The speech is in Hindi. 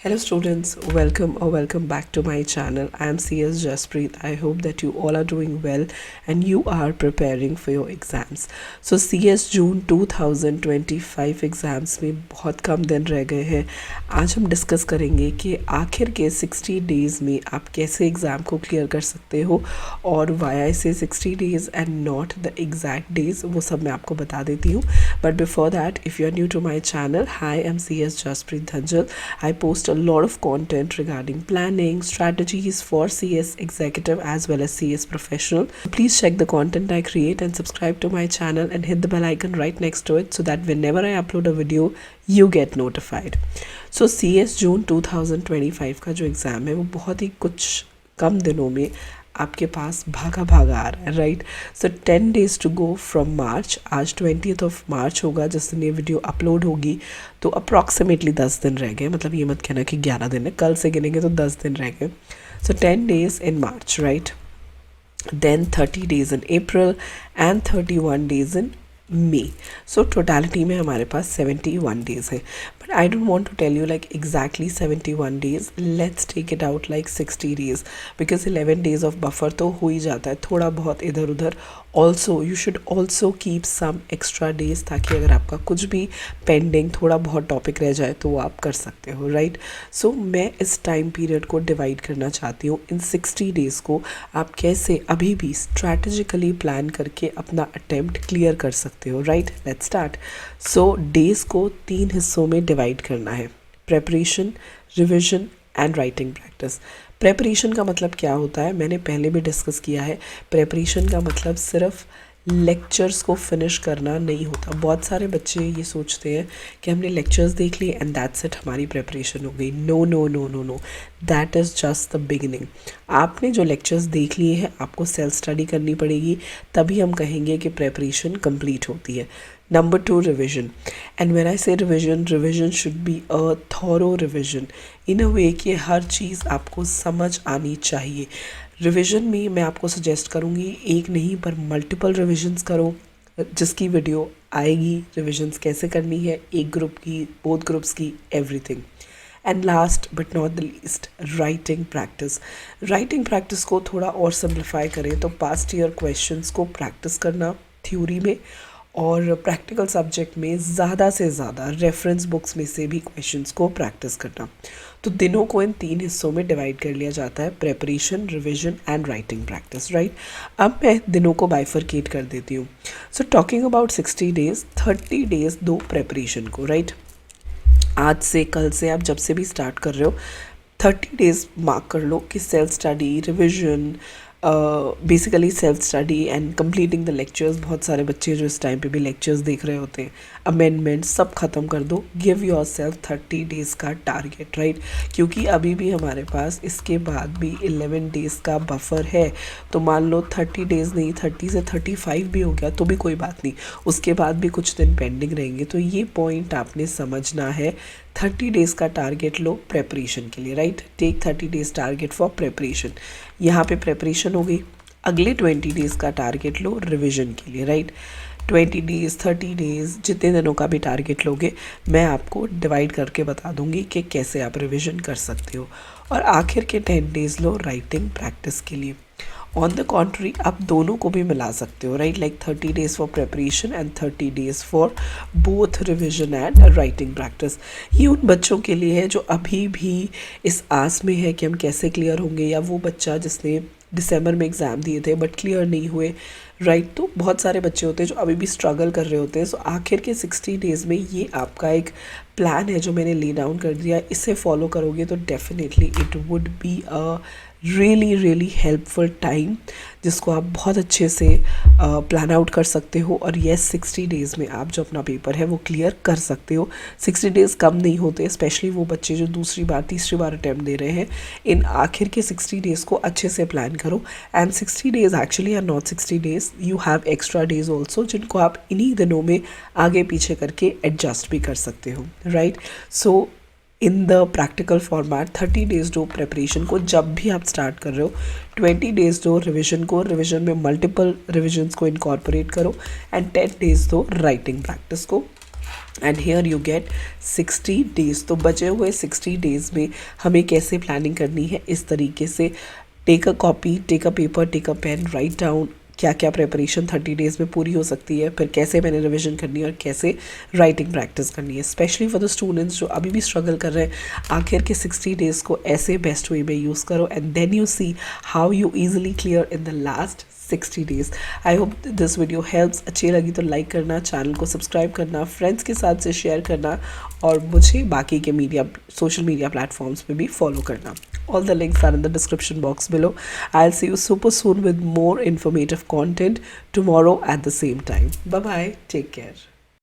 Hello students, welcome back to my channel. I am CS Jaspreet. I hope that you all are doing well and you are preparing for your exams. So CS June 2025 exams में बहुत कम दिन रह गए हैं. आज हम डिस्कस करेंगे कि आखिर के 60 डेज़ में आप कैसे एग्ज़ाम को क्लियर कर सकते हो और Y I say 60 days and not the exact days, वो सब मैं आपको बता देती हूँ. But before that, if you are new to my channel, hi I am CS Jaspreet Dhanjal. I post a lot of content regarding planning, strategies for CS executive as well as CS professional. Please check the content I create and subscribe to my channel and hit the bell icon right next to it so that whenever I upload a video, you get notified. So CS जून 2025 का जो एग्ज़ाम है वो बहुत ही कुछ कम दिनों में आपके पास भागा भागा आ रहा है, right. So 10 days to go from March. आज 20th ऑफ मार्च होगा जिस दिन ये वीडियो अपलोड होगी, तो अप्रॉक्सीमेटली 10 दिन रह गए. मतलब ये मत कहना कि 11 दिन है, कल से गिनेंगे तो 10 दिन रह गए. So 10 days in March, right. Then 30 days in April and 31 days in May. So totality में हमारे पास 71 days है. But I don't want to tell you like exactly 71 days. Let's take it out like 60 days because 11 days of buffer तो हो ही जाता है, थोड़ा बहुत इधर उधर. Also you should also keep some extra days ताकि अगर आपका कुछ भी पेंडिंग थोड़ा बहुत टॉपिक रह जाए तो वो आप कर सकते हो, राइट. सो मैं इस टाइम पीरियड को डिवाइड करना चाहती हूँ. इन 60 डेज़ को आप कैसे अभी भी स्ट्रैटेजिकली प्लान करके अपना अटेम्प्ट क्लियर कर सकते हो, right. Let's start. So days को 3 हिस्सों में डिवाइड करना है: preparation, revision and writing practice. Preparation का मतलब क्या होता है मैंने पहले भी डिस्कस किया है. प्रेपरेशन का मतलब सिर्फ लेक्चर्स को फिनिश करना नहीं होता. बहुत सारे बच्चे ये सोचते हैं कि हमने लेक्चर्स देख लिए एंड दैट्स इट, हमारी प्रेपरेशन हो गई. No no no no no, that is just the beginning. आपने जो लेक्चर्स देख लिए हैं आपको सेल्फ स्टडी करनी पड़ेगी, तभी हम कहेंगे कि प्रेपरेशन कंप्लीट होती है. Number 2, revision. And when I say revision, revision should be a thorough revision in a way कि हर चीज़ आपको समझ आनी चाहिए. रिविजन में मैं आपको सजेस्ट करूँगी एक नहीं पर मल्टीपल रिविजन्स करो, जिसकी वीडियो आएगी रिविजन्स कैसे करनी है, एक ग्रुप की, बोथ ग्रुप्स की, everything. And last but not the least, writing practice. Writing practice को थोड़ा और सिंप्लीफाई करें तो पास्ट ईयर क्वेश्चंस को प्रैक्टिस करना थ्योरी में, और प्रैक्टिकल सब्जेक्ट में ज़्यादा से ज़्यादा रेफरेंस बुक्स में से भी क्वेश्चंस को प्रैक्टिस करना. तो दिनों को इन 3 हिस्सों में डिवाइड कर लिया जाता है: preparation, revision and writing practice, right. अब मैं दिनों को बाइफरकेट कर देती हूँ. So talking about 60 days, 30 days दो प्रेपरेशन को, राइट. आज से, कल से, आप जब से भी स्टार्ट कर रहे हो, 30 डेज़ मार्क कर लो कि self study, revision, basically self study and completing the lectures. बहुत सारे बच्चे जो इस टाइम पे भी लेक्चर्स देख रहे होते हैं, अमेंडमेंट सब ख़त्म कर दो. गिव योर सेल्फ 30 डेज़ का टारगेट, राइट. क्योंकि अभी भी हमारे पास इसके बाद भी 11 डेज़ का बफर है. तो मान लो 30 डेज़ नहीं, 30 से 35 भी हो गया तो भी कोई बात नहीं, उसके बाद भी कुछ दिन पेंडिंग रहेंगे. तो ये पॉइंट आपने समझना है. 30 डेज़ का टारगेट लो प्रेपरेशन के लिए, right. Take 30 days target for preparation. यहाँ पे प्रेपरेशन हो गई. अगले 20 डेज़ का टारगेट लो रिविजन के लिए, राइट. 20 डेज़, 30 डेज़, जितने दिनों का भी टारगेट लोगे मैं आपको डिवाइड करके बता दूंगी कि कैसे आप रिविजन कर सकते हो. और आखिर के 10 डेज़ लो राइटिंग प्रैक्टिस के लिए. ऑन द कॉन्ट्री आप दोनों को भी मिला सकते हो, right. Like 30 days for preparation and 30 days for both revision and writing practice. ये उन बच्चों के लिए है जो अभी भी इस आस में है कि हम कैसे क्लियर होंगे, या वो बच्चा जिसने दिसंबर में एग्ज़ाम दिए थे बट क्लियर नहीं हुए, राइट. तो बहुत सारे बच्चे होते हैं जो अभी भी स्ट्रगल कर रहे होते हैं. सो आखिर के 60 डेज़ में ये आपका एक प्लान है जो मैंने ले डाउन कर दिया. इसे फॉलो करोगे तो definitely it would be a really helpful time, जिसको आप बहुत अच्छे से प्लान आउट कर सकते हो. और येस, 60 डेज़ में आप जो अपना पेपर है वो क्लियर कर सकते हो. 60 डेज़ कम नहीं होते, स्पेशली वो बच्चे जो दूसरी बार, तीसरी बार अटैम्प्ट दे रहे हैं. इन आखिर के 60 डेज़ को अच्छे से प्लान करो. And 60 days actually are not 60 days, you have extra days also, जिनको आप इन्हीं दिनों में आगे पीछे करके एडजस्ट भी कर सकते हो, right. So in the practical format 30 days दो प्रेपरेशन को जब भी आप स्टार्ट कर रहे हो, 20 डेज़ दो रिविजन को, रिविजन में मल्टीपल रिविजन्स को इनकॉर्पोरेट करो, एंड 10 डेज़ दो राइटिंग प्रैक्टिस को. And here you get 60 days. तो बचे हुए 60 डेज में हमें कैसे प्लानिंग करनी है, इस तरीके से take a copy, take a paper, take a pen, write down क्या क्या प्रिपरेशन 30 डेज़ में पूरी हो सकती है, फिर कैसे मैंने रिविजन करनी है और कैसे राइटिंग प्रैक्टिस करनी है। स्पेशली फॉर द स्टूडेंट्स जो अभी भी स्ट्रगल कर रहे हैं, आखिर के 60 डेज़ को ऐसे बेस्ट वे में यूज़ करो and then you see how you easily clear in the last 60 days. I hope this video helps. अच्छी लगी तो लाइक करना, चैनल को सब्सक्राइब करना, फ्रेंड्स के साथ से शेयर करना और मुझे बाकी के सोशल मीडिया प्लेटफॉर्म्स पे भी फॉलो करना। All the links are in the description box below. I'll see you super soon with more informative content tomorrow at the same time. Bye bye. Take care.